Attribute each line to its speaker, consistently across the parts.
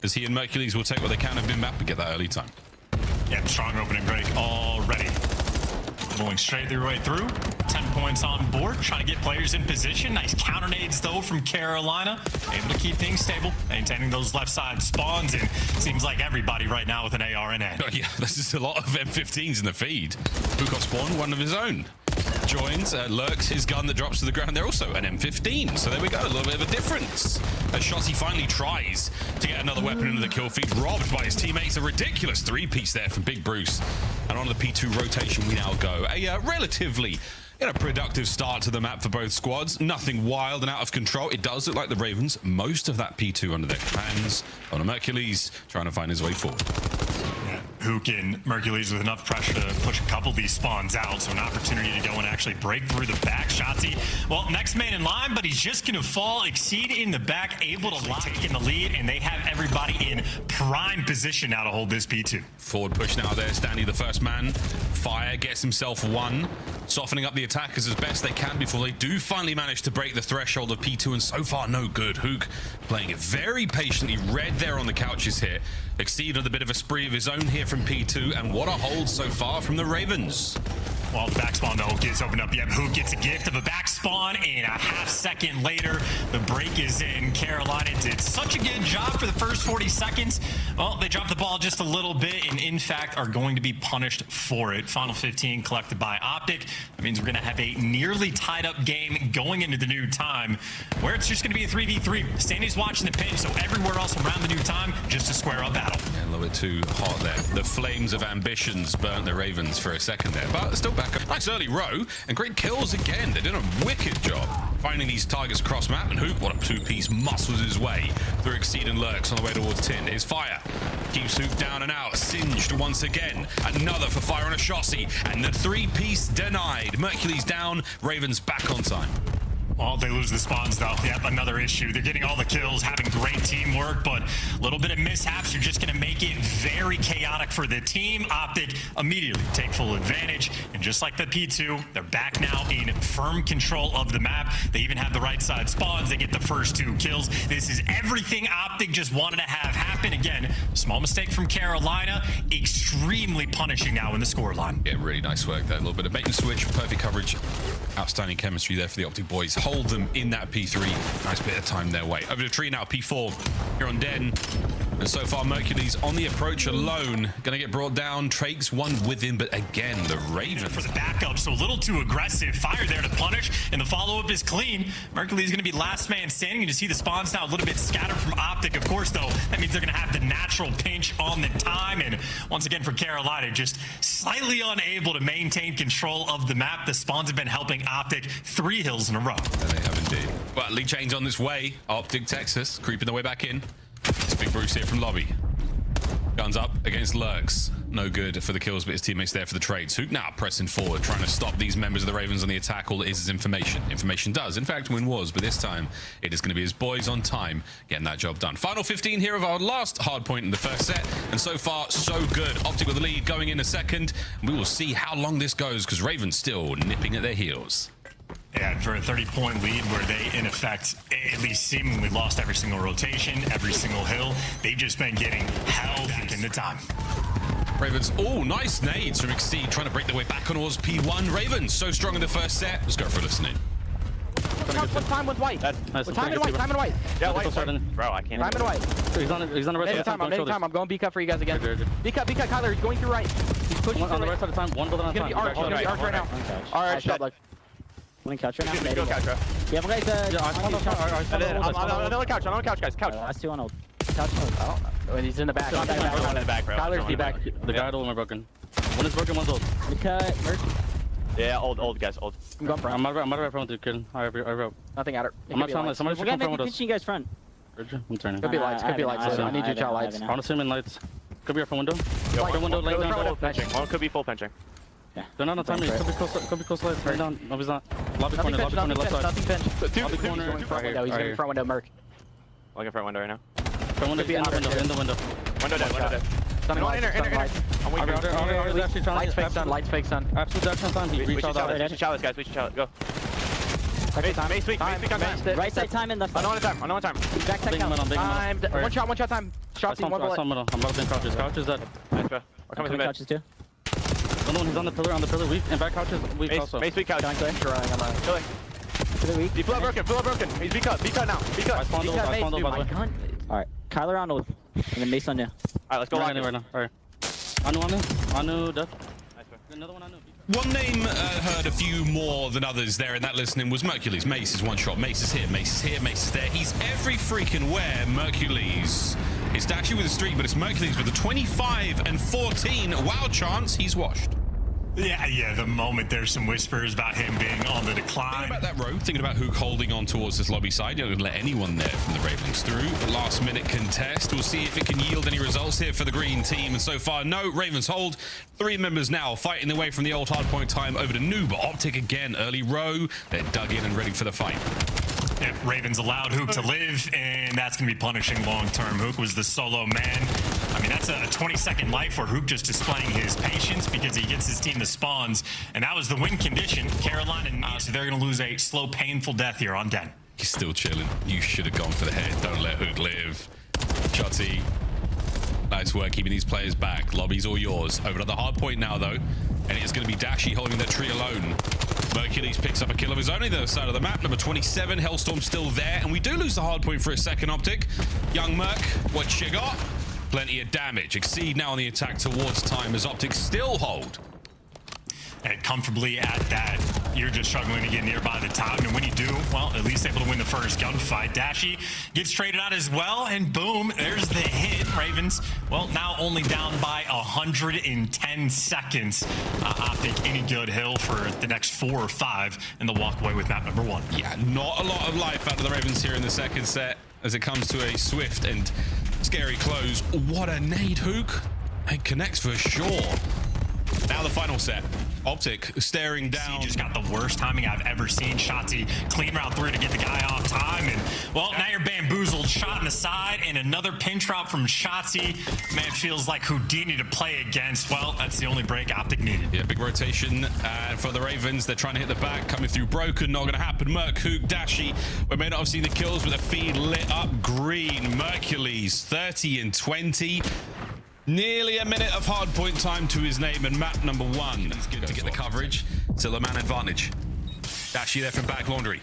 Speaker 1: As he and Mercules will take what they can of mid-map and get that early time.
Speaker 2: Yep, strong opening break already. Going straight their way through. 10 points on board, trying to get players in position. Nice counter nades though from Carolina. Able to keep things stable, maintaining those left side spawns, and seems like everybody right now with an AR in hand.
Speaker 1: Oh, yeah, this is a lot of M15s in the feed. Huke got spawned, one of his own. Joins, Lurqxx, his gun that drops to the ground. They're also an M15, so there we go, a little bit of a difference. As Shotzi finally tries to get another weapon into the kill feed, robbed by his teammates. A ridiculous three-piece there from Big Bruce. And on the P2 rotation we now go. A relatively productive start to the map for both squads. Nothing wild and out of control. It does look like the Ravens, most of that P2 under their hands. On a Mercules, trying to find his way forward.
Speaker 2: Huke and Mercules with enough pressure to push a couple of these spawns out, so an opportunity to go and actually break through the back. Shotzi, well, next man in line, but he's just going to fall. Exceed in the back, able to take in the lead, and they have everybody in prime position now to hold this P2.
Speaker 1: Forward push now there, Stanley the first man. Fire gets himself one, softening up the attackers as best they can before they do finally manage to break the threshold of P2, and so far no good. Huke playing it very patiently. Red there on the couches here. Exceed with a bit of a spree of his own here from P2, and what a hold so far from the Ravens.
Speaker 2: Well, the back spawn though gets opened up. Yep, Huke gets a gift of a back spawn, and a half second later, the break is in. Carolina did such a good job for the first 40 seconds. Well, they dropped the ball just a little bit, and in fact are going to be punished for it. Final 15 collected by OpTic. That means we're going to have a nearly tied up game going into the new time, where it's just going to be a 3v3. Stanley's watching the pinch, so everywhere else around the new time, just a square up battle.
Speaker 1: Yeah, a little bit too hot there. The flames of ambitions burnt the Ravens for a second there, but still back up. Nice early row, and great kills again. They did a wicked job finding these targets across map, and Huke, what a two-piece, muscles his way through Exceed and Lurqxx on the way towards Tin. His fire keeps Huke down and out, singed once again. Another for fire on a Shotzi, and the three-piece denied. Mercules down, Ravens back on time.
Speaker 2: Well, they lose the spawns though. Yep, another issue. They're getting all the kills, having great teamwork, but a little bit of mishaps are just going to make it very chaotic for the team. OpTic immediately take full advantage, and just like the P2, they're back now in firm control of the map. They even have the right side spawns. They get the first two kills. This is everything OpTic just wanted to have happen. Again, small mistake from Carolina, extremely punishing now in the scoreline.
Speaker 1: Yeah, really nice work there. A little bit of bait and switch, perfect coverage. Outstanding chemistry there for the OpTic boys. Hold them in that P3. Nice bit of time their way. Over to tree now, P4 here on Den. And so far, Mercules on the approach alone. Gonna get brought down. Trakes one with him, but again, the Ravens.
Speaker 2: For the backup, so a little too aggressive. Fire there to punish, and the follow-up is clean. Mercules gonna be last man standing. You see the spawns now a little bit scattered from OpTic. Of course, though, that means they're gonna have the natural pinch on the time. And once again, for Carolina, just slightly unable to maintain control of the map. The spawns have been helping OpTic 3 hills in a row.
Speaker 1: And they have indeed. But lead change on this way. OpTic Texas creeping their way back in. It's Big Bruce here from lobby. Guns up against Lurqxx. No good for the kills, but his teammates there for the trades. Huke now pressing forward, trying to stop these members of the Ravens on the attack. All it is information. Information does, in fact, win wars, but this time it is going to be his boys on time getting that job done. Final 15 here of our last hard point in the first set, and so far, so good. OpTic with the lead going in a second. We will see how long this goes, because Ravens still nipping at their heels.
Speaker 2: Yeah, for a 30-point lead where they, in effect, at least seemingly lost every single rotation, every single hill. They've just been getting held in the time.
Speaker 1: Ravens, oh, nice nades from Exceed, trying to break their way back on towards P1. Ravens, so strong in the first set. Let's go for a listening.
Speaker 3: What time with white? Nice. Time and white, time and white.
Speaker 4: Yeah, white. Bro, I can't.
Speaker 3: Time and white.
Speaker 4: He's on the right side of
Speaker 3: time. I'm taking time. I'm going B cut for you guys again. B cut, Kyler. He's going through right. He's pushing
Speaker 4: on the right side of time. One building on time.
Speaker 3: He's gonna be arch right now. Arch, like.
Speaker 4: One couch right now.
Speaker 3: Go couch, bro. Yeah, one guy's
Speaker 4: on another couch. On another couch, guys. Couch.
Speaker 3: Last two on old. Couch. Oh, he's in the back.
Speaker 4: One in the back, bro.
Speaker 3: Kyler's D back.
Speaker 4: The guard all are broken. One is broken, one's old.
Speaker 3: We cut.
Speaker 4: Yeah, old guys, old.
Speaker 3: I'm going front.
Speaker 4: I'm right front with you, kid. I rope.
Speaker 3: Nothing at her.
Speaker 4: I'm not trying to. Somebody's
Speaker 3: come front with us. Pinching you guys front.
Speaker 4: I'm turning.
Speaker 3: Could be lights. Could be lights. I need you to try lights.
Speaker 4: I want to swim in lights. Could be our front window.
Speaker 3: Front window.
Speaker 4: Laying down.
Speaker 3: Full pinching.
Speaker 4: One could be full pinching.
Speaker 3: Yeah.
Speaker 4: They're not on time. Could be close lights. Laying down. No, he's not. Lobby corner, left side.
Speaker 3: Nothing pinch.
Speaker 4: Lobby corner.
Speaker 3: He's going front window, Merc.
Speaker 4: Looking front window right now. Front window, in the window. Window dead.
Speaker 3: Enter.
Speaker 4: I'm waiting.
Speaker 3: Lights fake sun.
Speaker 4: Absolute action time.
Speaker 3: We
Speaker 4: should challenge, guys. We should challenge. Go. Mace weak on time.
Speaker 3: Right side time in the.
Speaker 4: On time.
Speaker 3: Back tech down. One shot time. Shotzi, one bullet.
Speaker 5: I'm about to crouches. Crouches that.
Speaker 4: Nice, bro. We're coming to mid.
Speaker 3: Crouches too.
Speaker 5: No, he's on the pillar. Weak. In back crouches. Weak also.
Speaker 4: Mace weak couch.
Speaker 3: Drawing, I'm
Speaker 4: Killing.
Speaker 3: Really weak.
Speaker 4: Full broken. He's B cut now. B cut.
Speaker 5: I spawned over, by the way.
Speaker 3: Alright, Kyler on with. And then Mace on you.
Speaker 4: Alright, let's go lock
Speaker 5: right now. Alright. Anu, death. Another one, Anu.
Speaker 1: One name heard a few more than others there in that listening was Mercules. Mace is one shot. Mace is here. Mace is there. He's every freaking where. Mercules. It's actually with a streak, but it's Mercules with a 25 and 14. Wow chance. He's washed.
Speaker 2: Yeah, the moment there's some whispers about him being on the
Speaker 1: Thinking
Speaker 2: decline.
Speaker 1: about that row, thinking about Huke holding on towards this lobby side. You're not going to let anyone there from the Ravens through. Last minute contest. We'll see if it can yield any results here for the green team. And so far, no. Ravens hold. 3 members now fighting their way from the old hardpoint time over to new, but OpTic again. Early row. They're dug in and ready for the fight.
Speaker 2: Yeah, Ravens allowed Huke to live, and that's going to be punishing long-term. Huke was the solo man. I mean, that's a 20-second life where Huke just displaying his patience because he gets his team the spawns, and that was the win condition. Carolina needs, so they're going to lose a slow, painful death here on Den.
Speaker 1: He's still chilling. You should have gone for the head. Don't let Huke live. Shotzi. Nice work keeping these players back. Lobby's all yours. Over to the hard point now, though. And it's going to be Dashy holding that tree alone. Mercules picks up a kill of his own on the other side of the map. Number 27, Hellstorm still there. And we do lose the hard point for a second, OpTic. Young Merc, what you got? Plenty of damage. Exceed now on the attack towards time as OpTic still hold.
Speaker 2: And comfortably at that, you're just struggling to get nearby the top. And when you do, well, at least able to win the first gunfight. Dashy gets traded out as well, and boom, there's the hit. Ravens, well, now only down by 110 seconds. OpTic, any good hill for the next 4 or 5, and they'll walk away with map number 1.
Speaker 1: Yeah, not a lot of life out of the Ravens here in the second set as it comes to a swift and scary close. What a nade, Huke. It connects for sure. Now the final set. OpTic staring down.
Speaker 2: He just got the worst timing I've ever seen. Shotzi clean route through to get the guy off time. And, well, now you're bamboozled. Shot in the side and another pinch drop from Shotzi. Man, feels like Houdini to play against. Well, that's the only break OpTic needed.
Speaker 1: Yeah, big rotation for the Ravens. They're trying to hit the back. Coming through broken. Not going to happen. Merc, Huke, Dashy. We may not have seen the kills, but the feed lit up green. Mercules, 30 and 20. Nearly a minute of hardpoint time to his name, and map number 1. He's good to get the coverage. Still a man advantage. Dashy there from back laundry.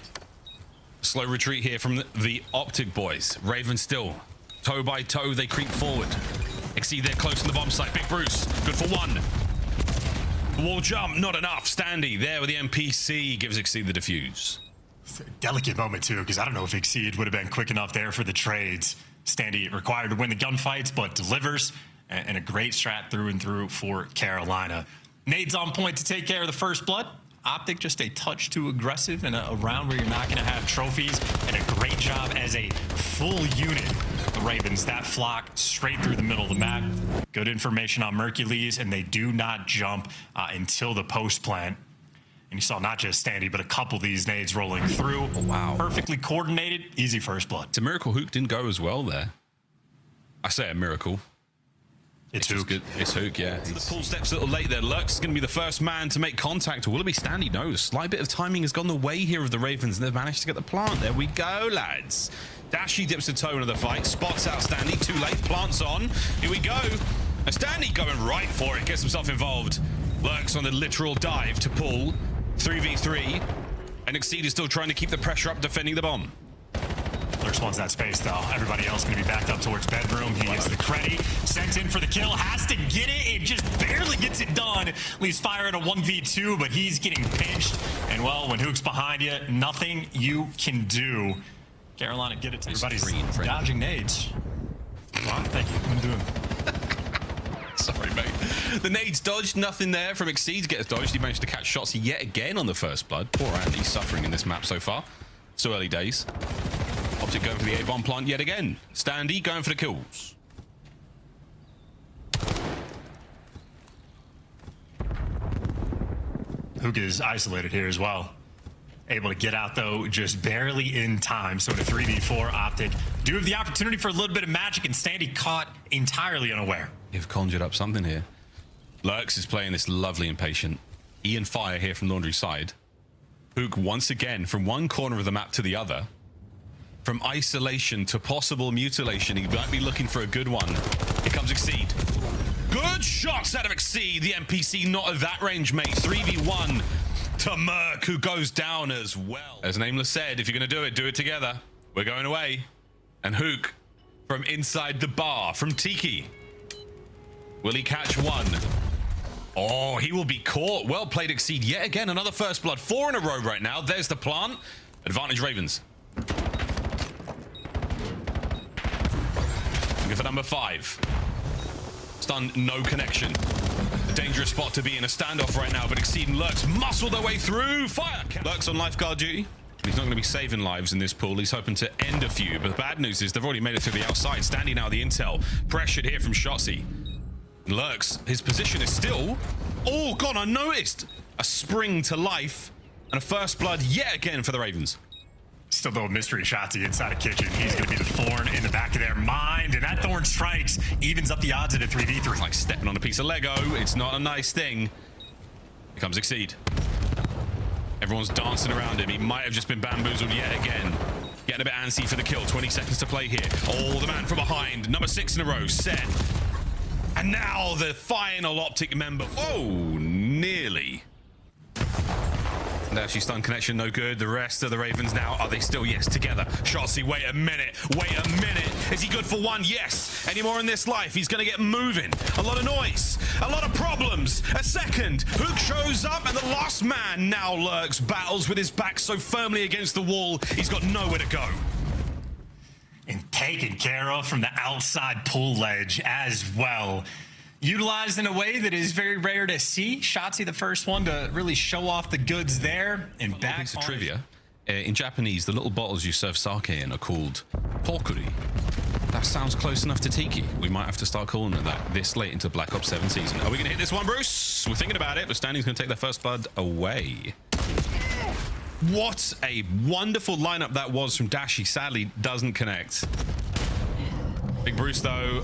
Speaker 1: Slow retreat here from the OpTic boys. Raven still. Toe by toe, they creep forward. Exceed there close to the bomb site. Big Bruce, good for 1. Wall jump, not enough. Standy there with the MPC, gives Exceed the defuse.
Speaker 2: Delicate moment, too, because I don't know if Exceed would have been quick enough there for the trades. Standy required to win the gunfights, but delivers. And a great strat through and through for Carolina. Nades on point to take care of the first blood. OpTic just a touch too aggressive in a round where you're not going to have trophies. And a great job as a full unit. The Ravens, that flock straight through the middle of the map. Good information on Mercules, and they do not jump until the post plant. And you saw not just Standy, but a couple of these nades rolling through.
Speaker 1: Oh, wow.
Speaker 2: Perfectly coordinated, easy first blood.
Speaker 1: It's a miracle Huke didn't go as well there. I say a miracle.
Speaker 2: It's Huke.
Speaker 1: Good. It's Huke, yeah. The pull steps a little late there. Lurqxx is going to be the first man to make contact. Will it be Standy? No, a slight bit of timing has gone the way here of the Ravens, and they've managed to get the plant. There we go, lads. Dashy dips the tone of the fight, spots out Standy, too late, plants on. Here we go. And Standy going right for it, gets himself involved. Lurqxx on the literal dive to pull. 3v3. And Exceed is still trying to keep the pressure up, defending the bomb.
Speaker 2: Lurqxx wants that space, though. Everybody else going to be backed up towards bedroom. He gets the credit. Sent in for the kill. Has to get it. It just barely gets it done. Leaves fire at a 1v2, but he's getting pinched. And, well, when Huke's behind you, nothing you can do. Carolina, get it to everybody's dodging nades. Well, thank you. I'm doing.
Speaker 1: Sorry, mate. The nades dodged. Nothing there from Exceed. Gets dodged. He managed to catch shots yet again on the first blood. Poor Andy suffering in this map so far. So early days. OpTic going for the A-bomb plant yet again. Standy going for the kills.
Speaker 2: Huke is isolated here as well. Able to get out, though, just barely in time. So in a 3v4, OpTic do have the opportunity for a little bit of magic, and Standy caught entirely unaware.
Speaker 1: You've conjured up something here. Lurqxx is playing this lovely impatient. Ian Fire here from Laundry side. Huke once again from one corner of the map to the other. From isolation to possible mutilation, he might be looking for a good one. Here comes Exceed. Good shots out of Exceed. The NPC not at that range, mate. 3v1 to Merc, who goes down as well. As Nameless said, if you're going to do it together. We're going away. And Huke from inside the bar, from Tiki. Will he catch one? Oh, he will be caught. Well played, Exceed. Yet again, another first blood. 4 in a row right now. There's the plant. Advantage Ravens. Looking for number 5. Stun, no connection. A dangerous spot to be in a standoff right now, but Exceed and Lurqxx muscle their way through. Fire! Lurqxx on lifeguard duty. He's not going to be saving lives in this pool. He's hoping to end a few, but the bad news is they've already made it through the outside. Standing now the intel. Pressured here from Shotzi. Lurqxx, his position is still... Oh, God, unnoticed. A spring to life and a first blood yet again for the Ravens.
Speaker 2: Still though, mystery Shotzi inside a kitchen. He's going to be the thorn in the back of their mind, and that thorn strikes, evens up the odds at a 3v3.
Speaker 1: It's like stepping on a piece of Lego. It's not a nice thing. Here comes Exceed. Everyone's dancing around him. He might have just been bamboozled yet again. Getting a bit antsy for the kill. 20 seconds to play here. Oh, the man from behind. Number 6 in a row. Set. And now the final OpTic member. Oh, nearly. Now she's stun connection, no good. The rest of the Ravens now, are they still? Yes, together. Shotzi, wait a minute. Is he good for one? Yes. Any more in this life? He's going to get moving. A lot of noise. A lot of problems. A second. Huke shows up, and the last man, now Lurqxx, battles with his back so firmly against the wall, he's got nowhere to go.
Speaker 2: And taken care of from the outside pool ledge as well. Utilized in a way that is very rare to see. Shotzi the first one to really show off the goods there. And back
Speaker 1: piece of trivia. In Japanese, the little bottles you serve sake in are called pokuri. That sounds close enough to Tiki. We might have to start calling it that this late into Black Ops 7 season. Are we going to hit this one, Bruce? We're thinking about it, but Standing's going to take their first blood away. What a wonderful lineup that was from Dashi. Sadly, doesn't connect. Big Bruce, though,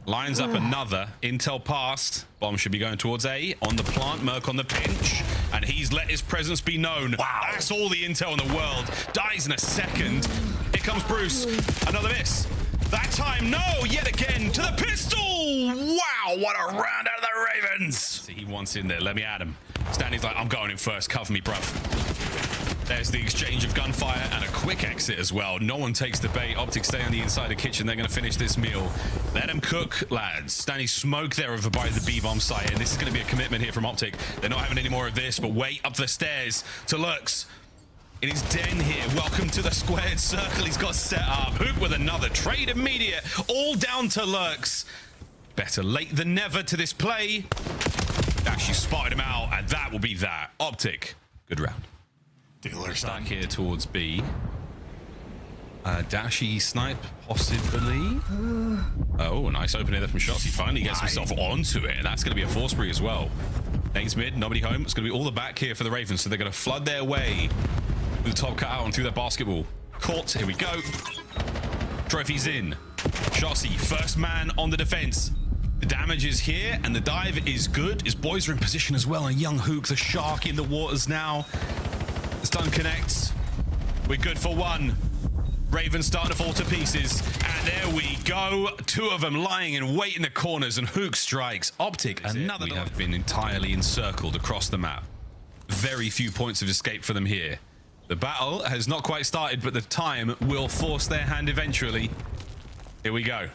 Speaker 1: lines up another. Intel passed. Bomb should be going towards A. On the plant, Merc on the pinch. And he's let his presence be known. Wow. That's all the intel in the world. Dies in a second. Here comes Bruce. Another miss. That time, no, yet again to the pistol. Wow, what a round out of the Ravens. See, he wants in there. Let me at him. Standing's like, I'm going in first. Cover me, bruv. There's the exchange of gunfire and a quick exit as well. No one takes the bait. OpTic stay on the inside of the kitchen. They're going to finish this meal. Let them cook, lads. Standing smoke there over by the B-bomb site. And this is going to be a commitment here from OpTic. They're not having any more of this, but wait up the stairs to Lurqxx. In his den here. Welcome to the squared circle he's got set up. Huke with another trade immediate. All down to Lurqxx. Better late than never to this play. Actually spotted him out, and that will be that. OpTic, good round. Back here towards B. Dashy snipe, possibly. Oh, nice opening there from Shots. He finally gets himself onto it, and that's going to be a force spree as well. Names mid, nobody home. It's going to be all the back here for the Ravens, so they're going to flood their way with the top cut out and through their basketball. Caught, here we go. Trophies in. Shotzi, first man on the defense. The damage is here, and the dive is good. His boys are in position as well, and young Huke, the shark in the waters now. The stun connects. We're good for one. Ravens starting to fall to pieces, and there we go. 2 of them lying in wait in the corners, and Huke strikes. OpTic, another. We have been entirely encircled across the map. Very few points of escape for them here. The battle has not quite started, but the time will force their hand eventually. Here we go.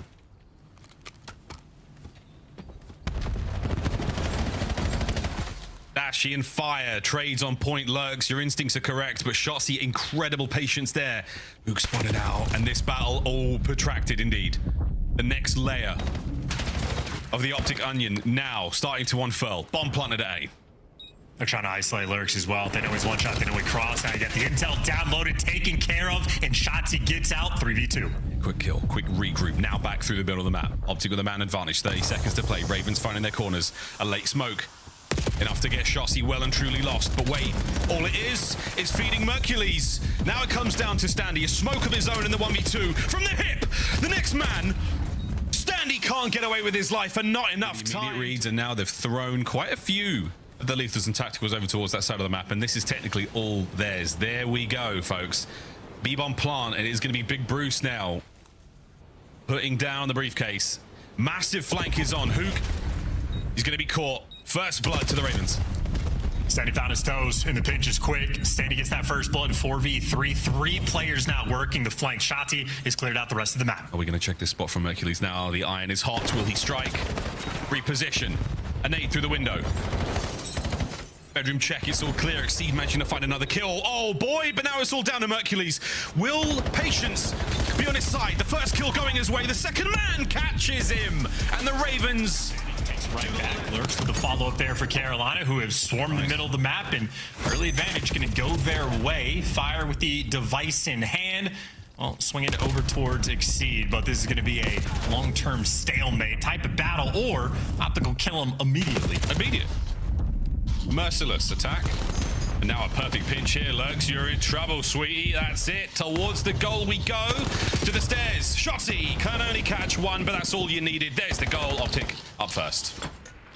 Speaker 1: Dashy and fire, trades on point. Lurqxx, your instincts are correct, but Shotzi, incredible patience there. Huke spotted out, and this battle all protracted indeed. The next layer of the OpTic onion now starting to unfurl. Bomb planted at A.
Speaker 2: They're trying to isolate Lurqxx as well. They know he's one shot, they know he crossed. Now you get the intel downloaded, taken care of, and Shotzi gets out 3v2.
Speaker 1: Quick kill, quick regroup. Now back through the middle of the map. OpTic with a man advantage, 30 seconds to play. Ravens finding their corners. A late smoke. Enough to get Shotzi well and truly lost. But wait, all it is feeding Mercules. Now it comes down to Standy. A smoke of his own in the 1v2. From the hip, the next man. Standy can't get away with his life, and not enough time. Immediate reads, and now they've thrown quite a few of the lethals and tacticals over towards that side of the map, and this is technically all theirs. There we go, folks. B-bomb plant, and it is going to be Big Bruce now. Putting down the briefcase. Massive flank is on. Huke, he's going to be caught. First blood to the Ravens.
Speaker 2: Standy found his toes, and the pinch is quick. Standy gets that first blood, 4v3. 3 players now working the flank. Shotty is cleared out the rest of the map.
Speaker 1: Are we going to check this spot from Mercules now? The iron is hot. Will he strike? Reposition. A nade through the window. Bedroom check, it's all clear. Exceed managing to find another kill. Oh boy, but now it's all down to Mercules. Will Patience be on his side? The first kill going his way. The second man catches him. And the Ravens...
Speaker 2: Takes right back. Lurqxx with the follow-up there for Carolina, who have swarmed the middle of the map, and early advantage going to go their way. Fire with the device in hand. Well, swing it over towards Exceed, but this is going to be a long-term stalemate type of battle, or OpTic will kill him immediately.
Speaker 1: Immediate. Merciless attack. And now a perfect pinch here. Lurqxx, you're in trouble, sweetie. That's it. Towards the goal we go. To the stairs. Shotty can only catch one, but that's all you needed. There's the goal. OpTic up first.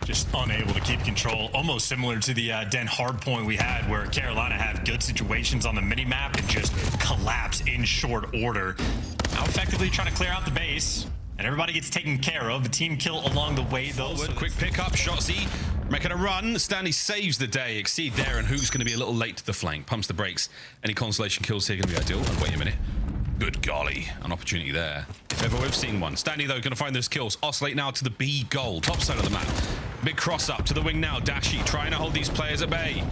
Speaker 2: Just unable to keep control. Almost similar to the Den Hardpoint we had, where Carolina have good situations on the mini-map and just collapse in short order. Now effectively trying to clear out the base, and everybody gets taken care of. The team kill along the way, though.
Speaker 1: Forward, quick pickup. Shotzi making a run. Standy saves the day. Exceed there, and Huke's going to be a little late to the flank. Pumps the brakes. Any consolation kills here going to be ideal. And wait a minute. Good golly. An opportunity there. If ever we've seen one. Standy, though, going to find those kills. Oscillate now to the B goal. Top side of the map. Big cross up to the wing now. Dashy trying to hold these players at bay.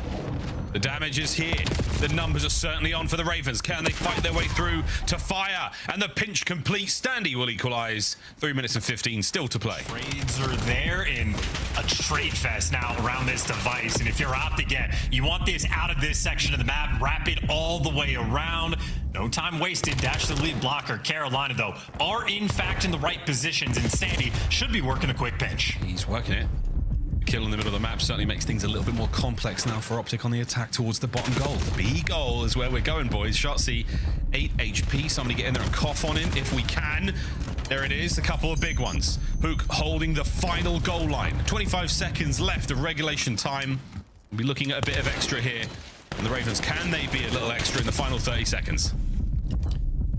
Speaker 1: The damage is here. The numbers are certainly on for the Ravens. Can they fight their way through to fire? And the pinch complete. Standy will equalize. 3 minutes and 15 still to play.
Speaker 2: Trades are there in a trade fest now around this device. And if you're OpTic, you want this out of this section of the map. Wrap it all the way around. No time wasted. Dash the lead blocker. Carolina, though, are in fact in the right positions. And Standy should be working a quick pinch.
Speaker 1: He's working it. Kill in the middle of the map certainly makes things a little bit more complex now for OpTic on the attack towards the bottom goal. The B goal is where we're going, boys. Shotzi, 8 HP. Somebody get in there and cough on him if we can. There it is, a couple of big ones. Huke holding the final goal line. 25 seconds left of regulation time. We'll be looking at a bit of extra here. And the Ravens, can they be a little extra in the final 30 seconds?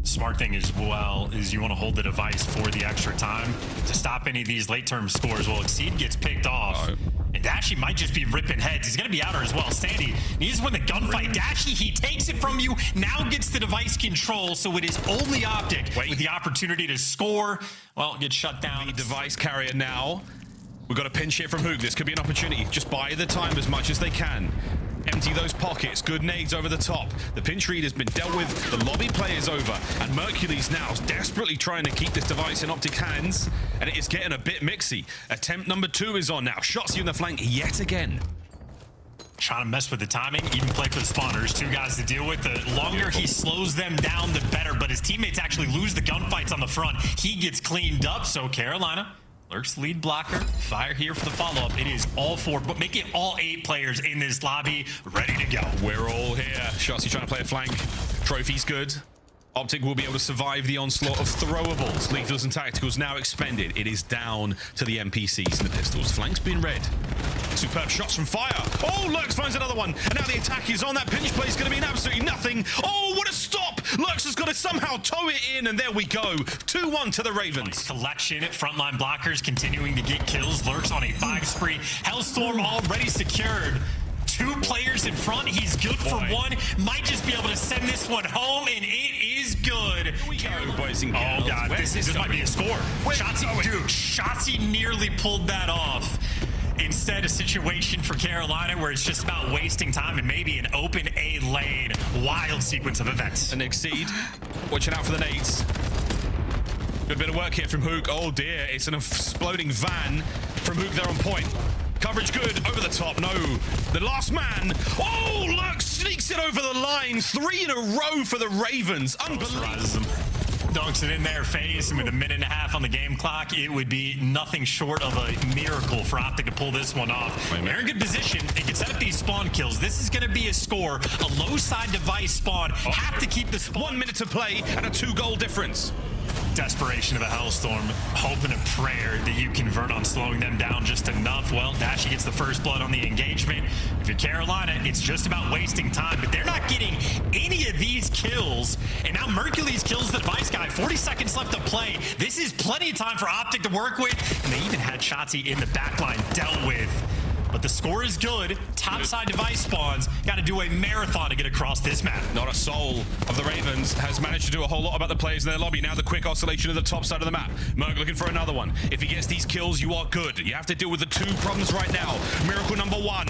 Speaker 2: Smart thing as well is you want to hold the device for the extra time to stop any of these late-term scores. Well, Exceed gets picked off, and Dashy might just be ripping heads. He's going to be outer as well. Standy needs to win the gunfight. Dashy, he takes it from you, now gets the device control, so it is only OpTic with the opportunity to score. Well, gets shut down.
Speaker 1: The device carrier now. We've got a pinch here from Huke. This could be an opportunity. Just buy the time as much as they can. Empty those pockets. Good nades over the top. The pinch read has been dealt with. The lobby play is over. And Mercules now is desperately trying to keep this device in OpTic hands. And it is getting a bit mixy. Attempt number 2 is on now. Shotzi in the flank yet again.
Speaker 2: Trying to mess with the timing, even play for the spawners. 2 guys to deal with. The longer he slows them down, the better. But his teammates actually lose the gunfights on the front. He gets cleaned up. So Carolina, Lurqxx lead blocker. Fire here for the follow-up. It is all 4, but make it all 8 players in this lobby ready to go.
Speaker 1: We're all here. Shotzi trying to play a flank. Trophy's good. OpTic will be able to survive the onslaught of throwables. Lethals and tacticals now expended. It is down to the NPCs and the pistols. Flank's been red. Superb shots from fire. Oh, Lurqxx finds another one. And now the attack is on. That pinch play is going to mean absolutely nothing. Oh, what a stop. Lurqxx has got to somehow tow it in. And there we go. 2-1 to the Ravens.
Speaker 2: Nice collection. Frontline blockers continuing to get kills. Lurqxx on a 5 spree. Hellstorm already secured. 2 players in front. He's good for 1. Might just be able to send this one home, and it is good.
Speaker 1: Here we go, boys and girls.
Speaker 2: Oh, God. This might be a score. Shotzi nearly pulled that off. Instead, a situation for Carolina where it's just about wasting time and maybe an open A lane. Wild sequence of events.
Speaker 1: And Exceed, watching out for the nades. Good bit of work here from Huke. Oh, dear. It's an exploding van from Huke there on point. Coverage good, over the top, no. The last man, oh, Lurqxx sneaks it over the line. 3 in a row for the Ravens. Unbelievable.
Speaker 2: Dunks it in there, Faze, and with a minute and a half on the game clock, it would be nothing short of a miracle for OpTic to pull this one off. They're in good position. They can set up these spawn kills. This is going to be a score. A low side device spawn. Have to keep the spawn.
Speaker 1: 1 minute to play and a 2-goal difference.
Speaker 2: desperation of a Hellstorm, hoping a prayer that you convert on slowing them down just enough. Well, Dashy gets the first blood on the engagement. If you're Carolina, it's just about wasting time, but they're not getting any of these kills. And now Mercules kills the device guy. 40 seconds left to play. This is plenty of time for OpTic to work with, and they even had Shotzi in the backline dealt with. But the score is good. Topside device spawns. Got to do a marathon to get across this map.
Speaker 1: Not a soul of the Ravens has managed to do a whole lot about the players in their lobby. Now the quick oscillation of the top side of the map. Merc looking for another one. If he gets these kills, you are good. You have to deal with the two problems right now. Miracle number one.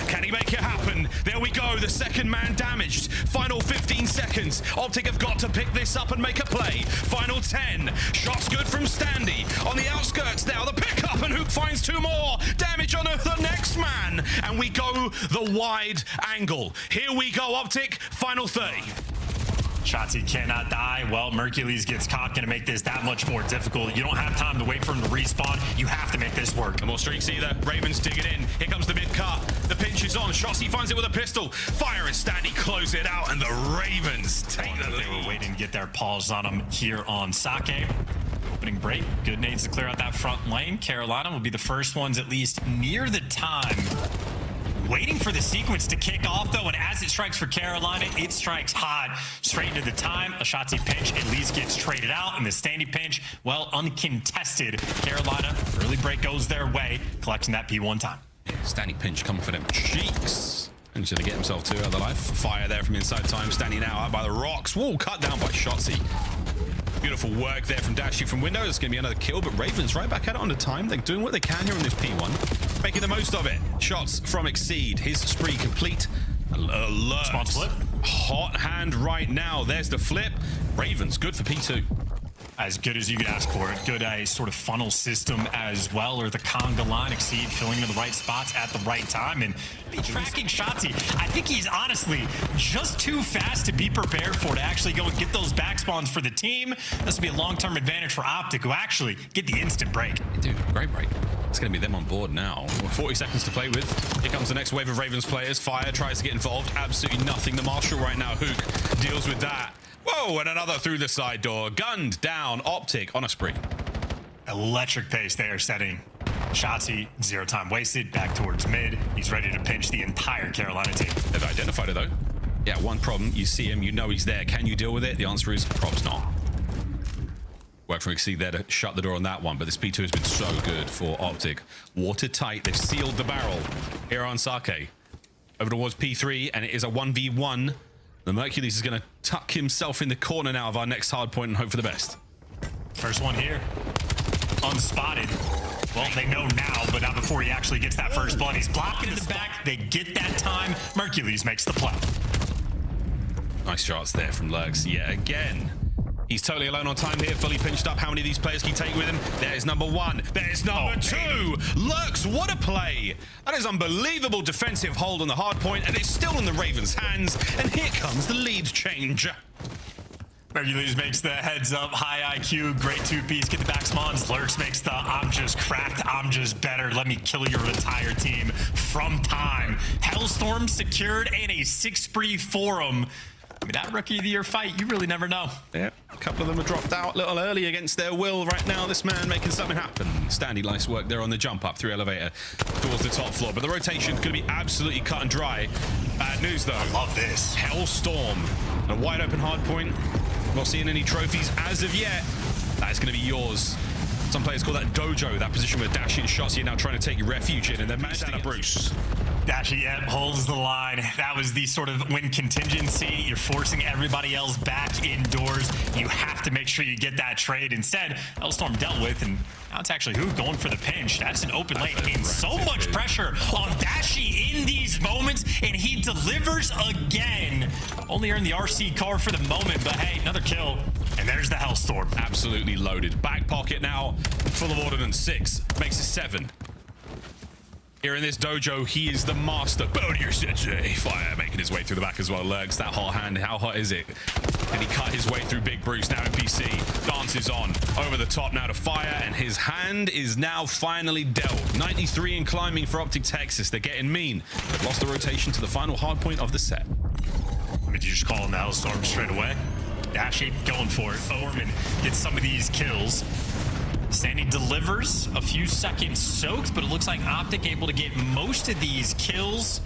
Speaker 1: Can he make it happen? There we go. The second man damaged. Final 15 seconds. OpTic have got to pick this up and make a play. Final 10. Shots good from Standy. On the outskirts now. The pickup, and Huke finds two more. Damage on the next man, and we go the wide angle. Here we go, OpTic. Final 30.
Speaker 2: Shotzi cannot die. Well, Mercules gets caught. Gonna make this that much more difficult. You don't have time to wait for him to respawn. You have to make this work.
Speaker 1: No more streaks either. Ravens dig it in. Here comes the mid cut. The pinch is on. Shotzi finds it with a pistol. Fire and Standy close it out, and the Ravens take the lead.
Speaker 2: They were waiting to get their paws on him here on Sake. Opening break. Good nades to clear out that front lane. Carolina will be the first ones at least near the time. Waiting for the sequence to kick off, though, and as it strikes for Carolina, it strikes hot straight into the time. A Shotzi pinch at least gets traded out, and the Standy pinch, well, uncontested. Carolina, early break goes their way, collecting that P1 time.
Speaker 1: Standy pinch coming for them cheeks. And he's going to get himself two out of the life. Fire there from inside time. Standy now out by the rocks. Whoa, cut down by Shotzi. Beautiful work there from Dashy from window. It's going to be another kill, but Ravens right back at it on the time. They're doing what they can here on this P1. Making the most of it. Shots from Exceed. His spree complete. Alert.
Speaker 2: Spawn flip.
Speaker 1: Hot hand right now. There's the flip. Ravens, good for P2.
Speaker 2: As good as you could ask for it. Good sort of funnel system as well, or the conga line. Exceed filling into the right spots at the right time, and be tracking Shotzi. I think he's honestly just too fast to be prepared for, to actually go and get those back spawns for the team. This will be a long-term advantage for OpTic, who actually get the instant break.
Speaker 1: Dude, great break. It's going to be them on board now. 40 seconds to play with. Here comes the next wave of Ravens players. Fire tries to get involved. Absolutely nothing. The Marshal right now, Huke, deals with that. Whoa, and another through the side door. Gunned down. OpTic on a spree.
Speaker 2: Electric pace they are setting. Shotzi, zero time wasted, back towards mid. He's ready to pinch the entire Carolina team.
Speaker 1: They've identified it, though. Yeah, one problem. You see him, you know he's there. Can you deal with it? The answer is probs not. Work from Exceed there to shut the door on that one, but this P2 has been so good for OpTic. Watertight. They've sealed the barrel here on Sake. Over towards P3, and it is a 1v1. The Mercules is going to tuck himself in the corner now of our next hard point and hope for the best.
Speaker 2: First one here. Unspotted. Well, they know now, but not before he actually gets that first blood. He's blocking in the back. They get that time. Mercules makes the play.
Speaker 1: Nice shots there from Lurqxx yet again. He's totally alone on time here, fully pinched up. How many of these players can he take with him? There's number one. There's number two. Lurqxx, what a play. That is unbelievable defensive hold on the hard point, and it's still in the Ravens' hands. And here comes the lead change.
Speaker 2: Mercules makes the heads up, high IQ, great two-piece, get the back spawns. Lurqxx makes the I'm just cracked, I'm just better, let me kill your entire team from time. Hellstorm secured and a 6 spree for him. I mean, that Rookie of the Year fight, you really never know.
Speaker 1: Yeah, a couple of them have dropped out a little early against their will right now. This man making something happen. Standy, nice work there on the jump up through elevator towards the top floor. But the rotation is going to be absolutely cut and dry. Bad news, though.
Speaker 2: I love this.
Speaker 1: Hellstorm. A wide open hard point. Not seeing any trophies as of yet. That is going to be yours. Some players call that dojo, that position where Dashi and Shotzi are now trying to take refuge in, and they're managed to get Bruce.
Speaker 2: Dashi holds the line. That was the sort of win contingency. You're forcing everybody else back indoors. You have to make sure you get that trade. Instead, Hellstorm dealt with, and now it's actually Huke going for the pinch. That's an open lane. And so much pressure on Dashi in these moments, and he delivers again. Only earned the RC car for the moment, but hey, another kill. And there's the Hellstorm.
Speaker 1: Absolutely loaded. Back pocket now, full of ordnance. 6 makes it 7. Here in this dojo, he is the master. Bodier Sensei. Fire making his way through the back as well. Lurqxx, that hot hand. How hot is it? And he cut his way through Big Bruce. Now NPC dances on over the top now to Fire, and his hand is now finally dealt. 93 and climbing for OpTic Texas. They're getting mean. They've lost the rotation to the final hard point of the set.
Speaker 2: Did you just call him the Hellstorm straight away? Dashy going for it. Owerman gets some of these kills. Standing delivers a few seconds soaked, but it looks like OpTic able to get most of these kills.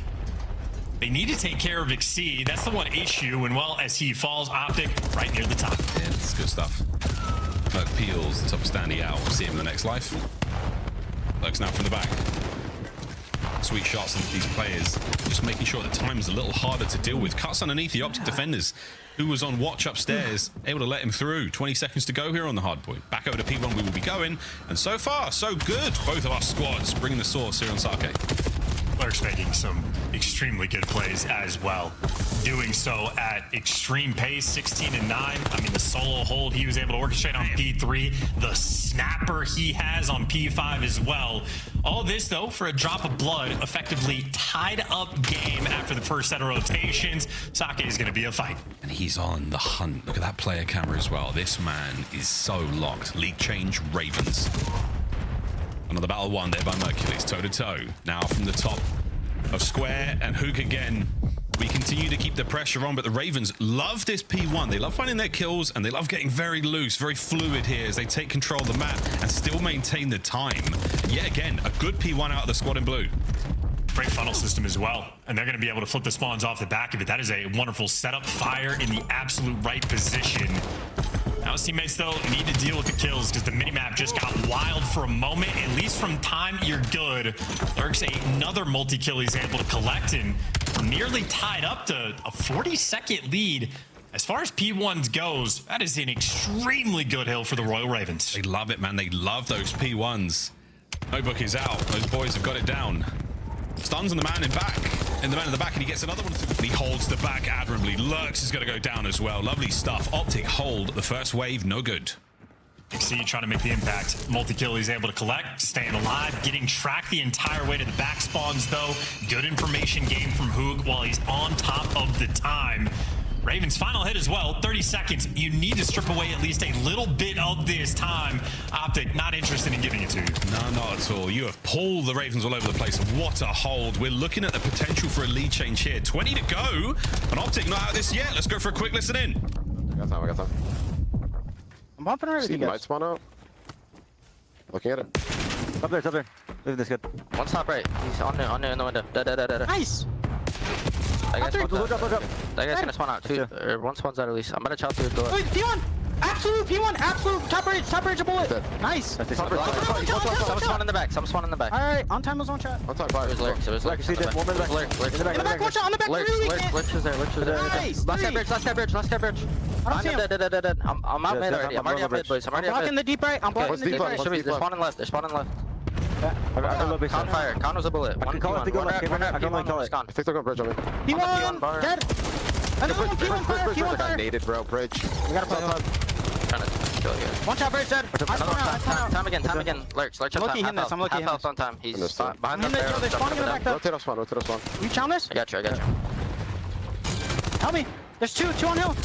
Speaker 2: They need to take care of Exceed. That's the one issue. And well, as he falls, OpTic right near the top.
Speaker 1: Yeah, it's good stuff. Lurqxx peels the top of Standy out. We'll see him in the next life. Lurqxx now from the back. Sweet shots into these players. Just making sure the time is a little harder to deal with. Cuts underneath the OpTic defenders, who was on watch upstairs, able to let him through. 20 seconds to go here on the hard point. Back over to P1 we will be going. And so far, so good. Both of our squads bringing the source here on Sake.
Speaker 2: Lurqxx making some extremely good plays as well. Doing so at extreme pace, 16 and 9. I mean, the solo hold he was able to orchestrate on P3, the snapper he has on P5 as well. All this, though, for a drop of blood, effectively tied up game after the first set of rotations. Sake is going to be a fight.
Speaker 1: And he's on the hunt. Look at that player camera as well. This man is so locked. League change, Ravens. Another battle won there by Mercules, toe-to-toe. Now from the top of Square and Huke again. We continue to keep the pressure on, but the Ravens love this P1. They love finding their kills, and they love getting very loose, very fluid here as they take control of the map and still maintain the time. And yet again, a good P1 out of the squad in blue.
Speaker 2: Great funnel system as well, and they're going to be able to flip the spawns off the back of it. That is a wonderful setup. Fire in the absolute right position. Now his teammates, though, need to deal with the kills because the minimap just got wild for a moment. At least from time, you're good. Lurqxx, another multi-kill he's able to collect, and nearly tied up to a 40-second lead. As far as P1s goes, that is an extremely good hill for the Royal Ravens.
Speaker 1: They love it, man. They love those P1s. Notebook is out. Those boys have got it down. Stuns on the man in back. In the man in the back, and he gets another one. And he holds the back admirably. Lurqxx is going to go down as well. Lovely stuff. OpTic hold the first wave. No good.
Speaker 2: Exceed trying to make the impact. Multi-kill he's able to collect, staying alive, getting tracked the entire way to the back spawns, though. Good information gained from Huke while he's on top of the time. Ravens final hit as well, 30 seconds. You need to strip away at least a little bit of this time. OpTic not interested in giving it to you.
Speaker 1: No, not at all. You have pulled the Ravens all over the place. What a hold. We're looking at the potential for a lead change here. 20 to go. And OpTic not out of this yet. Let's go for a quick listen in.
Speaker 6: I got time.
Speaker 3: I'm bumping already.
Speaker 6: See, might spawn out. Looking at it.
Speaker 3: Up there, it's up there. Leave this good.
Speaker 4: One top right. He's on there in the window. Da.
Speaker 3: Nice!
Speaker 4: That guy's
Speaker 3: Look up.
Speaker 4: That guy's gonna spawn out too. Or one spawns out at least. I'm gonna chow through the door.
Speaker 3: Wait, P1! Absolute P1! Absolute! Top range a bullet! Nice!
Speaker 4: Some spawn in the back.
Speaker 3: Alright, on time was on chat.
Speaker 6: On time, fire.
Speaker 4: It was Lurqxx.
Speaker 3: In the back, watch out! On the back, really weak!
Speaker 4: Lurqxx was there.
Speaker 3: Nice!
Speaker 4: Last guy bridge.
Speaker 3: I don't see him.
Speaker 4: Dead. I'm out mid already. I'm already out mid, boys. I'm already out
Speaker 3: Blocking
Speaker 4: mid.
Speaker 3: the deep right. I'm blocking
Speaker 6: What's
Speaker 3: the deep
Speaker 6: deep
Speaker 3: right.
Speaker 6: left?
Speaker 4: They're spawning left.
Speaker 3: Yeah, I got a little bit.
Speaker 4: Con fire. Con was a bullet.
Speaker 3: I can call it to go left. I can only call it.
Speaker 6: I think they're going bridge on me.
Speaker 3: P1! Dead! Another one, P1 fire,
Speaker 6: I
Speaker 3: P1
Speaker 6: got
Speaker 3: fire!
Speaker 6: naded, bro. Bridge.
Speaker 3: We gotta play on.
Speaker 4: Trying to kill you.
Speaker 3: One shot bridge dead.
Speaker 4: Another one. Time again. Lurqxx
Speaker 3: I'm looking
Speaker 4: time.
Speaker 3: at this, I'm looking at
Speaker 4: Half
Speaker 3: this.
Speaker 4: health on time. He's
Speaker 6: Understood.
Speaker 4: behind
Speaker 3: I'm
Speaker 4: the
Speaker 3: in the-
Speaker 4: barrel.
Speaker 3: they're spawning in the back, though.
Speaker 6: Rotate off spawn.
Speaker 3: You challenge this?
Speaker 4: I got you.
Speaker 3: Help me. There's two on hill.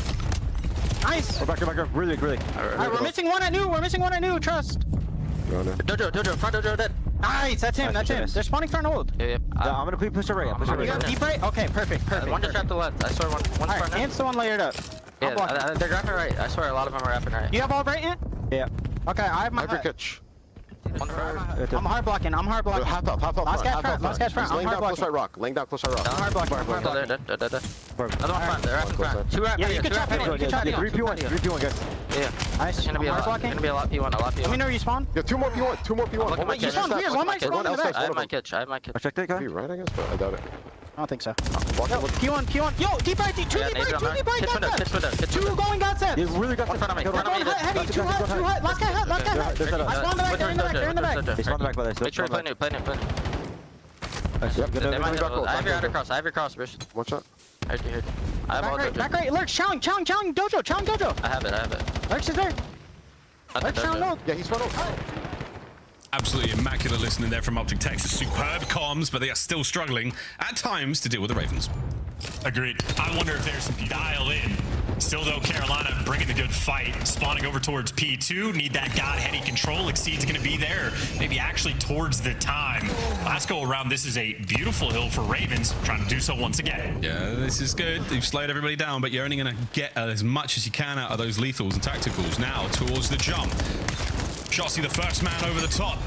Speaker 3: Nice.
Speaker 7: Back up. Really.
Speaker 3: Alright, we're missing one at new. Trust.
Speaker 6: No.
Speaker 4: Dojo. Front Dojo dead.
Speaker 3: Nice. That's him. They're spawning front hold.
Speaker 4: Yep.
Speaker 7: I'm gonna push it right.
Speaker 3: You got deep right? Okay, perfect.
Speaker 4: One just trapped the left. I swear one
Speaker 3: Alright,
Speaker 4: front.
Speaker 3: Ant's the one layered up.
Speaker 4: Yeah, they're grabbing right. I swear a lot of them are wrapping right.
Speaker 3: You have all right, Ant?
Speaker 7: Yeah.
Speaker 3: Okay, I have my
Speaker 6: Hyper catch.
Speaker 4: One front.
Speaker 3: I'm hard blocking.
Speaker 6: Half out
Speaker 3: Last guy's front.
Speaker 6: He's laying down close right rock. Laying down close right rock.
Speaker 3: Hard blocking.
Speaker 4: Dead. Another one front. They're wrapping front. Two wrap.
Speaker 3: Yeah, you can
Speaker 4: Two
Speaker 3: chop
Speaker 4: wrap.
Speaker 3: it. You can chop it.
Speaker 7: 3P1, guys.
Speaker 4: Yeah.
Speaker 3: Nice.
Speaker 4: It's gonna be a
Speaker 3: I'm hard
Speaker 4: lot.
Speaker 3: blocking.
Speaker 4: Gonna be a lot P1.
Speaker 3: Let me know where you spawn.
Speaker 6: Yeah, two more P1.
Speaker 4: Look at my
Speaker 3: You
Speaker 4: kitch.
Speaker 3: spawned weird. One mic spawned in the back.
Speaker 4: I have my kitch.
Speaker 7: I checked it, guys.
Speaker 6: Be right, I guess, but I doubt it.
Speaker 3: I don't think so.
Speaker 6: Walking
Speaker 3: Yo,
Speaker 6: with
Speaker 3: P1. Yo, deep right. Two deep right.
Speaker 4: Kitch window.
Speaker 3: Two going God sets.
Speaker 7: He really got
Speaker 4: One front of me.
Speaker 3: One heavy. Two hut. Last guy hut. I spawned the back. They're in the back.
Speaker 7: They spawned back, but
Speaker 4: Make sure you play new.
Speaker 6: Yep.
Speaker 4: They might
Speaker 6: Back
Speaker 4: I have your
Speaker 6: row.
Speaker 4: cross. I have your cross, Rich.
Speaker 6: One shot.
Speaker 4: I have all
Speaker 3: Back
Speaker 4: Dojo.
Speaker 3: right. Lurqxx. Challenge Dojo.
Speaker 4: I have it.
Speaker 3: Lurqxx is there.
Speaker 4: Nothing
Speaker 3: Lurqxx challenge
Speaker 4: Dojo.
Speaker 3: hold.
Speaker 6: Yeah, he's front.
Speaker 1: Absolutely immaculate listening there from OpTic Texas. Superb comms, but they are still struggling at times to deal with the Ravens.
Speaker 2: Agreed. I wonder if there's some dial in Still, though, Carolina bringing the good fight. Spawning over towards P2. Need that God-heady control. Exceed's going to be there. Maybe actually towards the time. Last go around, this is a beautiful hill for Ravens. Trying to do so once again.
Speaker 1: Yeah, this is good. You've slowed everybody down, but you're only going to get as much as you can out of those lethals and tacticals. Now, towards the jump. Shotzi, the first man over the top.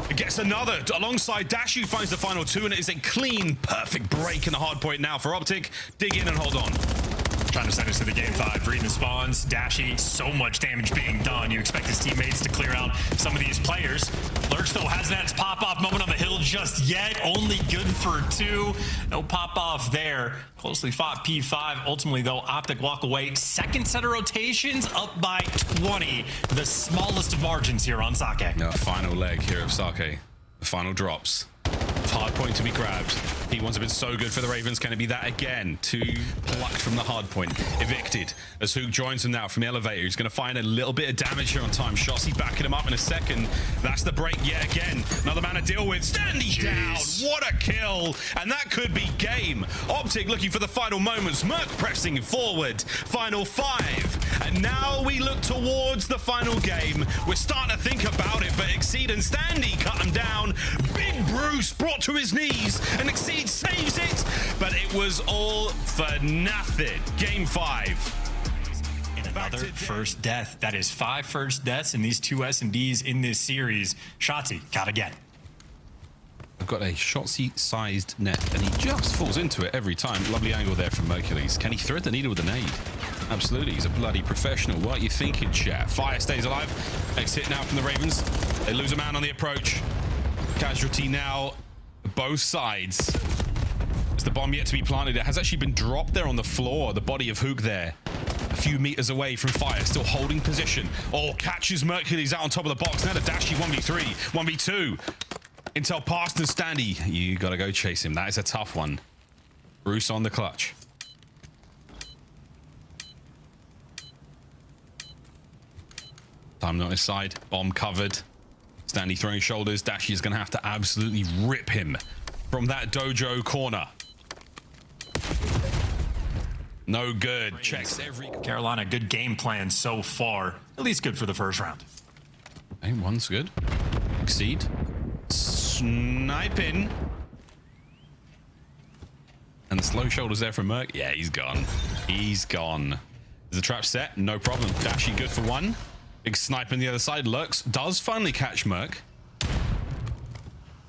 Speaker 1: It gets another alongside Dashu, finds the final two, and it is a clean, perfect break in the hard point now for OpTic. Dig in and hold on.
Speaker 2: Trying to send us to the game 5. Reading the spawns. Dashy, so much damage being done. You expect his teammates to clear out some of these players. Lurqxx, though, hasn't had his pop-off moment on the hill just yet. Only good for 2. No pop-off there. Closely fought P5. Ultimately, though, OpTic walk away. Second set of rotations up by 20. The smallest of margins here on Sake.
Speaker 1: No, final leg here of Sake. The final drops. Hard point to be grabbed. P1s have been so good for the Ravens. Can it be that again? 2 plucked from the hard point. Evicted as Huke joins him now from the elevator. He's going to find a little bit of damage here on time. Shotzi backing him up in a second. That's the break yet again. Another man to deal with. Standy down. What a kill. And that could be game. OpTic looking for the final moments. Merc pressing forward. Final 5. And now we look towards the final game. We're starting to think about it, but Exceed and Standy cut him down. Big Bruce brought to his knees, and Exceed saves it, but it was all for nothing. Game 5.
Speaker 2: And another first death. That is 5 first deaths in these 2 S&Ds in this series. Shotzi, gotta get.
Speaker 1: I've got a Shotzi-sized net, and he just falls into it every time. Lovely angle there from Mercules. Can he thread the needle with a nade? Absolutely, he's a bloody professional. What are you thinking, chat? Fire stays alive. Exit now from the Ravens. They lose a man on the approach. Casualty now, both sides. Is the bomb yet to be planted? It has actually been dropped there on the floor. The body of Huke there, a few meters away from fire, still holding position. Oh, catches Mercules out on top of the box. Now the Dashy 1v3, 1v2. Intel past and Standy. You gotta go chase him. That is a tough one. Bruce on the clutch. Time on his side. Bomb covered. Standy throwing shoulders. Dashy is going to have to absolutely rip him from that dojo corner. No good. Checks every...
Speaker 2: Carolina, good game plan so far. At least good for the first round.
Speaker 1: Okay, one's good. Exceed. Sniping. And the slow shoulders there from Merc. Yeah, he's gone. He's gone. Is the trap set? No problem. Dashy good for 1. Big sniper on the other side. Lurqxx does finally catch Merc.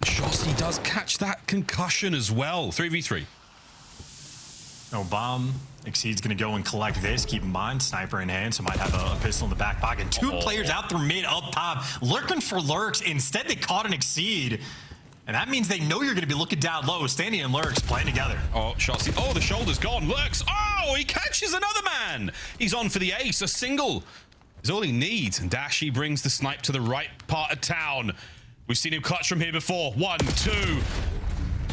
Speaker 1: Shotzi does catch that concussion as well. 3v3.
Speaker 2: No bomb. Exceed's going to go and collect this. Keep in mind, sniper in hand, so might have a pistol in the back pocket. 2 players out through mid, up top, lurking for Lurqxx. Instead, they caught an Exceed. And that means they know you're going to be looking down low. Standy and Lurqxx playing together.
Speaker 1: Oh, Shotzi. Oh, the shoulder's gone. Lurqxx. Oh, he catches another man. He's on for the ace. A single is all he needs. And Dashy brings the snipe to the right part of town. We've seen him clutch from here before. 1, 2.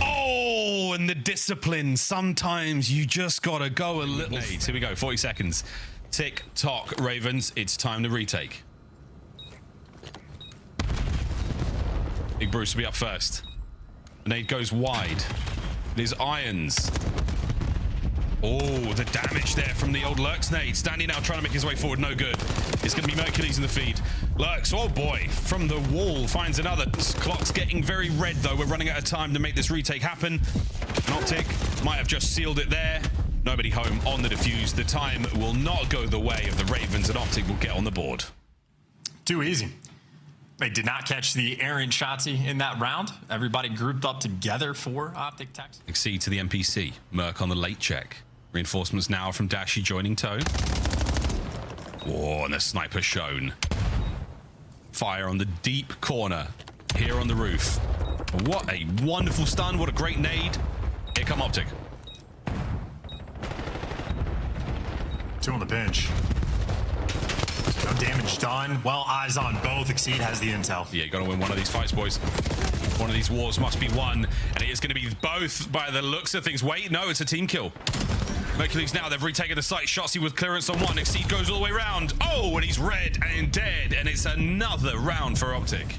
Speaker 1: Oh, and the discipline. Sometimes you just got to go a little. Here we go. 40 seconds. Tick tock, Ravens. It's time to retake. Big Bruce will be up first. The nade goes wide. It is irons. Oh, the damage there from the old Lurqxx nade. Standing now trying to make his way forward. No good. It's going to be Mercules in the feed. Lurqxx, oh boy, from the wall finds another. Clock's getting very red though. We're running out of time to make this retake happen. And OpTic might have just sealed it there. Nobody home on the defuse. The time will not go the way of the Ravens, and OpTic will get on the board.
Speaker 2: Too easy. They did not catch the errant Shotzi in that round. Everybody grouped up together for OpTic Texas.
Speaker 1: Exceed to the NPC. Merc on the late check. Reinforcements now from Dashy joining toe. Oh, and the sniper shown. Fire on the deep corner here on the roof. What a wonderful stun. What a great nade. Here come OpTic.
Speaker 2: 2 on the pinch. No damage done. Well, eyes on both. Exceed has the intel.
Speaker 1: Yeah, you got to win one of these fights, boys. One of these wars must be won. And it is going to be both by the looks of things. Wait, no, it's a team kill. Mercules now, they've retaken the site. Shotzi with clearance on 1. Exceed goes all the way around. Oh, and he's red and dead. And it's another round for OpTic.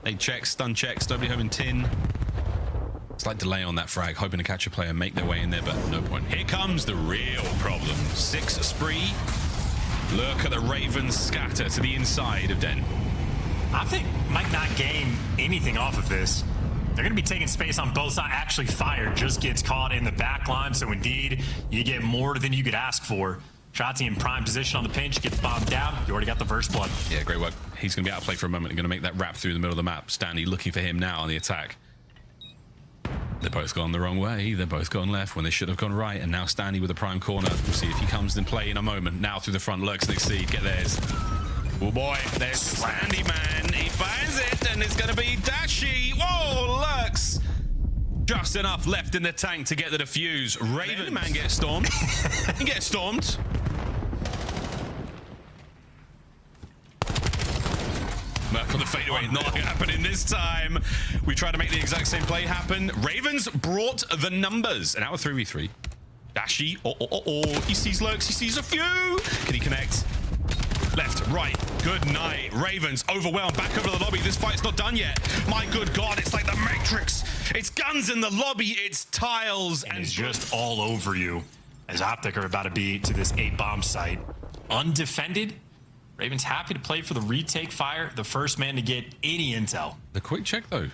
Speaker 1: They check, stun checks, nobody home in tin. Slight delay on that frag, hoping to catch a player, make their way in there, but no point. Here comes the real problem. 6 spree. Lurqxx at the Ravens scatter to the inside of Den.
Speaker 2: OpTic might not gain anything off of this. They're going to be taking space on both sides. Actually, Fire just gets caught in the back line, so indeed, you get more than you could ask for. Shotzi in prime position on the pinch, gets bombed down. You already got the first blood.
Speaker 1: Yeah, great work. He's going to be outplayed for a moment. Going to make that wrap through the middle of the map. Stanley looking for him now on the attack. They're both gone the wrong way. They're both gone left when they should have gone right. And now Stanley with the prime corner. We'll see if he comes in play in a moment. Now through the front, Lurqxx and Exceed. Get theirs. Oh boy, there's Sandy Man. He finds it, and it's going to be Dashy. Whoa, Lurqxx. Just enough left in the tank to get the defuse. Raven Man gets stormed. He gets stormed. Merc on the fadeaway, not happening this time. We try to make the exact same play happen. Ravens brought the numbers. And now a 3v3. Dashy, he sees Lurqxx, he sees a few. Can he connect? Left, right, good night. Ravens overwhelmed, back over the lobby. This fight's not done yet. My good God, it's like the Matrix. It's guns in the lobby, it's tiles.
Speaker 2: And it's just all over you as OpTic are about to be to this 8-bomb site. Undefended. Ravens happy to play for the retake. Fire, the first man to get any intel.
Speaker 1: The quick check, though.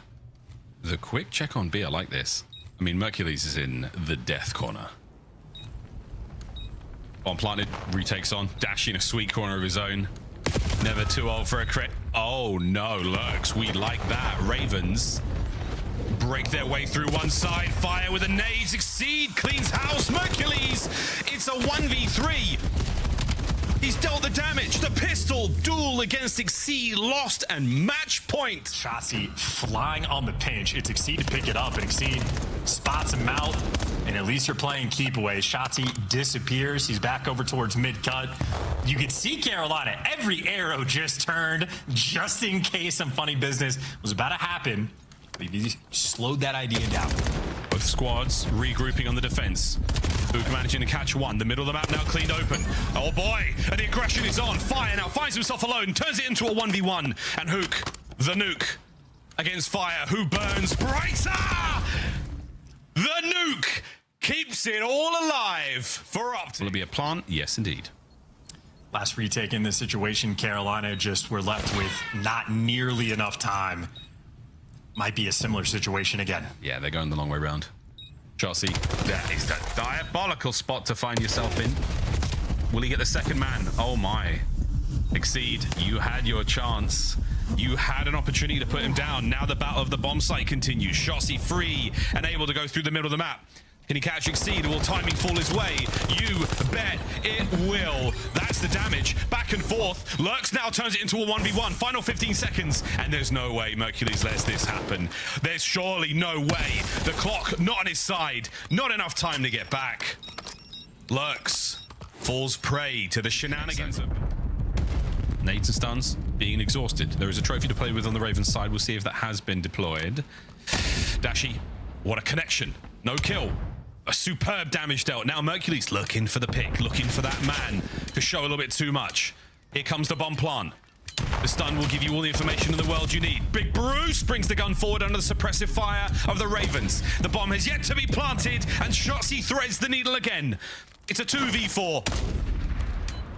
Speaker 1: The quick check on B, I like this. I mean, Mercules is in the death corner. Bomb planted, retakes on. Dash in a sweet corner of his own. Never too old for a crit. Oh, no, Lurqxx. We like that. Ravens break their way through one side. Fire with a nade. Succeed. Cleans house. Mercules. It's a 1v3. He's dealt the damage. The pistol duel against Exceed lost and match point.
Speaker 2: Shotzi flying on the pinch. It's Exceed to pick it up, and Exceed spots him out. And at least you're playing keep away. Shotzi disappears. He's back over towards mid-cut. You can see Carolina. Every arrow just turned just in case some funny business was about to happen. He slowed that idea down.
Speaker 1: Both squads regrouping on the defense. Huke managing to catch one. The middle of the map now cleaned open. Oh boy, and the aggression is on. Fire now finds himself alone, turns it into a 1v1. And Huke, the nuke, against Fire, who burns brighter. The nuke keeps it all alive for OpTic. Will it be a plant? Yes, indeed.
Speaker 2: Last retake in this situation, Carolina just were left with not nearly enough time. Might be a similar situation again.
Speaker 1: Yeah, they're going the long way round. Chelsea, that is the diabolical spot to find yourself in. Will he get the second man? Oh my. Exceed, you had your chance. You had an opportunity to put him down. Now the battle of the bomb site continues. Shotzi free and able to go through the middle of the map. Can he catch Exceed? Will timing fall his way? You bet it will. That's the damage. Back and forth. Lurqxx now turns it into a 1v1. Final 15 seconds. And there's no way Mercules lets this happen. There's surely no way. The clock not on his side. Not enough time to get back. Lurqxx falls prey to the shenanigans of nades and stuns being exhausted. There is a trophy to play with on the Ravens side. We'll see if that has been deployed. Dashy, what a connection. No kill. A superb damage dealt. Now Mercules looking for the pick, looking for that man to show a little bit too much. Here comes the bomb plant. The stun will give you all the information in the world you need. Big Bruce brings the gun forward under the suppressive fire of the Ravens. The bomb has yet to be planted, and Shotzi threads the needle again. It's a 2v4.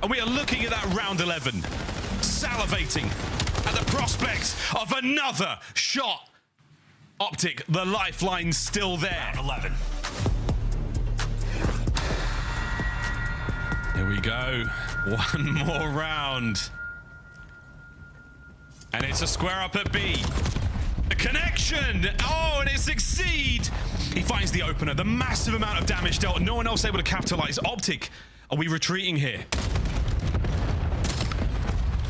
Speaker 1: And we are looking at that round 11, salivating at the prospect of another shot. OpTic, the lifeline's still there.
Speaker 2: Round 11.
Speaker 1: Here we go. One more round. And it's a square up at B. The connection! Oh, and it succeeds! He finds the opener. The massive amount of damage dealt. No one else able to capitalize. OpTic, are we retreating here?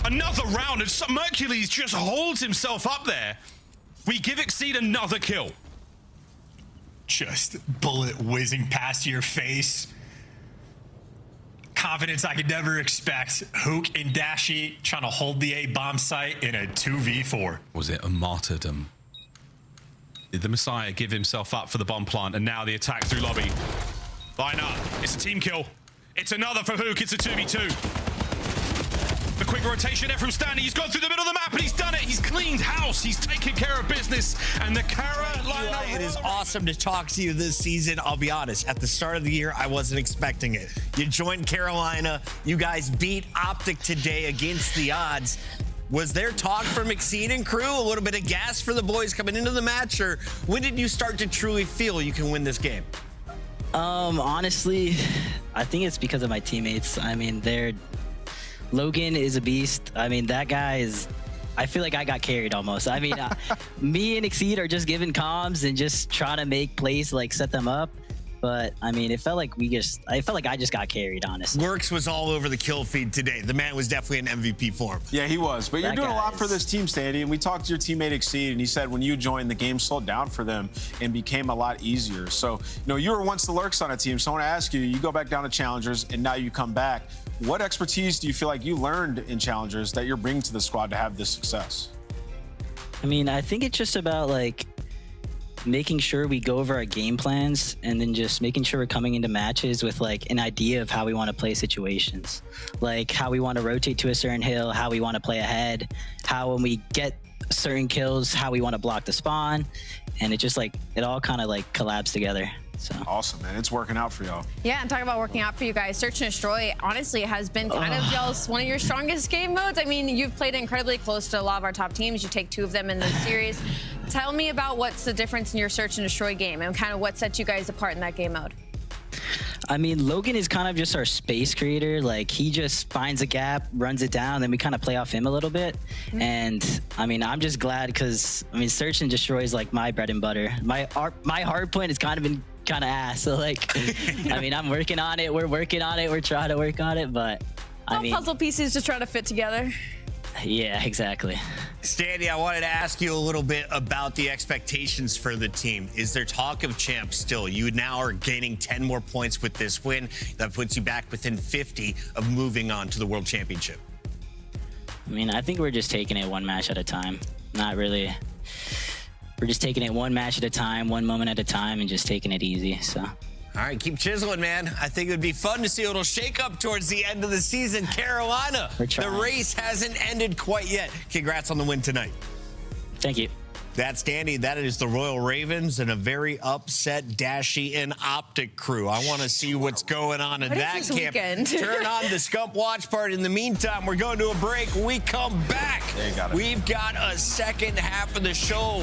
Speaker 1: Another round, and Mercules just holds himself up there. We give Exceed another kill.
Speaker 2: Just bullet whizzing past your face. Confidence I could never expect. Huke and Dashy trying to hold the A-bomb site in a 2v4.
Speaker 1: Was it a martyrdom? Did the Messiah give himself up for the bomb plant? And now the attack through lobby. Line up. It's a team kill. It's another for Huke. It's a 2v2. The the quick rotation there from Stanley. He's gone through the middle of the map, and he's done it. He's cleaned house. He's taken care of business. And the Carolina...
Speaker 8: It is awesome to talk to you this season. I'll be honest, at the start of the year, I wasn't expecting it. You joined Carolina. You guys beat OpTic today against the odds. Was there talk from McSeed and crew, a little bit of gas for the boys coming into the match, or when did you start to truly feel you can win this game?
Speaker 5: Honestly, I think it's because of my teammates. I mean, Logan is a beast. I mean, that guy is... I feel like I got carried almost. I mean, me and Exceed are just giving comms and just trying to make plays, like set them up. But I mean, I felt like I just got carried, honestly.
Speaker 8: Lurqxx was all over the kill feed today. The man was definitely in MVP form.
Speaker 9: Yeah, he was. But you're
Speaker 5: That
Speaker 9: doing a
Speaker 5: guy
Speaker 9: lot for
Speaker 5: is-
Speaker 9: this team, Standy. And we talked to your teammate Exceed, and he said when you joined, the game slowed down for them and became a lot easier. So, you were once the Lurqxx on a team. So I want to ask you, you go back down to Challengers, and now you come back. What expertise do you feel like you learned in Challengers that you're bringing to the squad to have this success?
Speaker 5: I mean, I think it's just about like making sure we go over our game plans and then just making sure we're coming into matches with like an idea of how we want to play situations, like how we want to rotate to a certain hill, how we want to play ahead, how when we get certain kills, how we want to block the spawn. And it just like, it all kind of like collabs together. So
Speaker 9: Awesome, man. It's working out for y'all.
Speaker 10: Yeah, and talk about working out for you guys. Search and Destroy, honestly, has been kind of y'all's one of your strongest game modes. I mean, you've played incredibly close to a lot of our top teams. You take 2 of them in the series. Tell me about what's the difference in your Search and Destroy game and kind of what sets you guys apart in that game mode.
Speaker 5: I mean, Logan is kind of just our space creator. Like, he just finds a gap, runs it down, then we kind of play off him a little bit. And, I mean, I'm just glad because, I mean, Search and Destroy is like my bread and butter. My hardpoint has kind of been kind of ass. So, like, I mean, I'm working on it. We're working on it. We're trying to work on it. But, I
Speaker 10: All
Speaker 5: mean,
Speaker 10: puzzle pieces just try to fit together.
Speaker 5: yeah, exactly.
Speaker 8: Standy, I wanted to ask you a little bit about the expectations for the team. Is there talk of champs still? You now are gaining 10 more points with this win. That puts you back within 50 of moving on to the World Championship.
Speaker 5: I mean, I think we're just taking it one match at a time. Not really. We're just taking it one match at a time, one moment at a time, and just taking it easy, so.
Speaker 8: All right, keep chiseling, man. I think it would be fun to see a little shake-up towards the end of the season. Carolina,
Speaker 5: We're
Speaker 8: the
Speaker 5: trying.
Speaker 8: race hasn't ended quite yet. Congrats on the win tonight.
Speaker 5: Thank you.
Speaker 8: That's Danny. That is the Royal Ravens and a very upset Dashy and OpTic crew. I want to see what's going on in
Speaker 10: What is
Speaker 8: that
Speaker 10: this
Speaker 8: camp.
Speaker 10: weekend?
Speaker 8: Turn on the Scump Watch Party. In the meantime, we're going to a break. When we come back,
Speaker 9: Yeah, you got it.
Speaker 8: we've got a second half of the show.